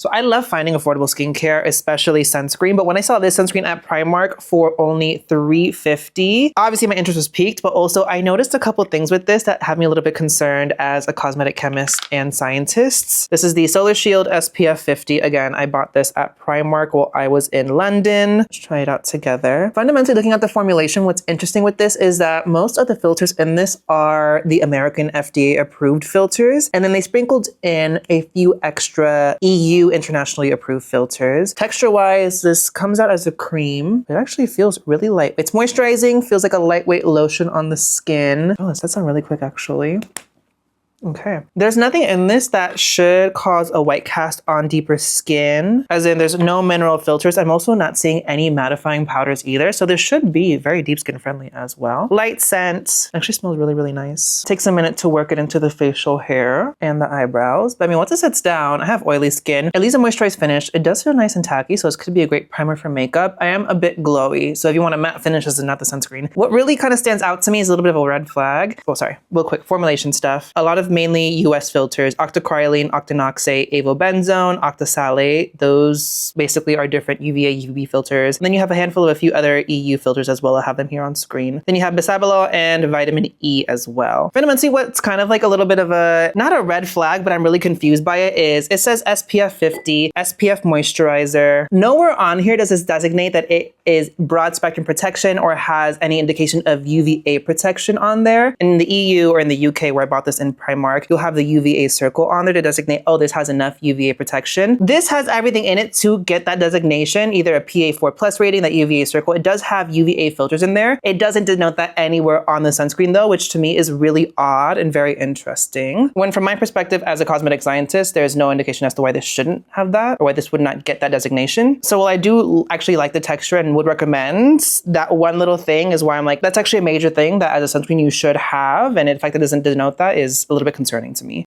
So I love finding affordable skincare, especially sunscreen. But when I saw this sunscreen at Primark for only $3.50, obviously my interest was piqued, but also I noticed a couple things with this that have me a little bit concerned as a cosmetic chemist and scientist. This is the Solar Shield SPF 50. Again, I bought this at Primark while I was in London. Let's try it out together. Fundamentally, looking at the formulation, what's interesting with this is that most of the filters in this are the American FDA approved filters, and then they sprinkled in a few extra EU internationally approved filters. Texture-wise, this comes out as a cream. It actually feels really light. It's moisturizing, feels like a lightweight lotion on the skin. Oh, that's on really quick actually. Okay. There's nothing in this that should cause a white cast on deeper skin, as in there's no mineral filters. I'm also not seeing any mattifying powders either, so this should be very deep skin friendly as well. Light scent. Actually smells really, really nice. Takes a minute to work it into the facial hair and the eyebrows. But I mean, once it sets down, I have oily skin. It leaves a moisturized finish. It does feel nice and tacky, so this could be a great primer for makeup. I am a bit glowy, so if you want a matte finish, this is not the sunscreen. What really kind of stands out to me is a little bit of a red flag. Oh, sorry, real quick, formulation stuff. A lot of mainly US filters, octocrylene, octinoxate, avobenzone, octosalate. Those basically are different UVA, UVB filters. And then you have a handful of a few other EU filters as well. I have them here on screen. Then you have bisabolol and vitamin E as well. Fundamentally, what's kind of like a little bit of a, not a red flag, but I'm really confused by it is it says SPF 50, SPF moisturizer. Nowhere on here does this designate that it is broad spectrum protection or has any indication of UVA protection on there. In the EU or in the UK where I bought this in Primark, you'll have the UVA circle on there to designate, oh, this has enough UVA protection. This has everything in it to get that designation, either a PA4+ rating, that UVA circle. It does have UVA filters in there. It doesn't denote that anywhere on the sunscreen though, which to me is really odd and very interesting. When from my perspective as a cosmetic scientist, there's no indication as to why this shouldn't have that or why this would not get that designation. So while I do actually like the texture and would recommend, that one little thing is why I'm like, that's actually a major thing that as a sunscreen you should have. And in fact, it doesn't denote that is a little bit concerning to me.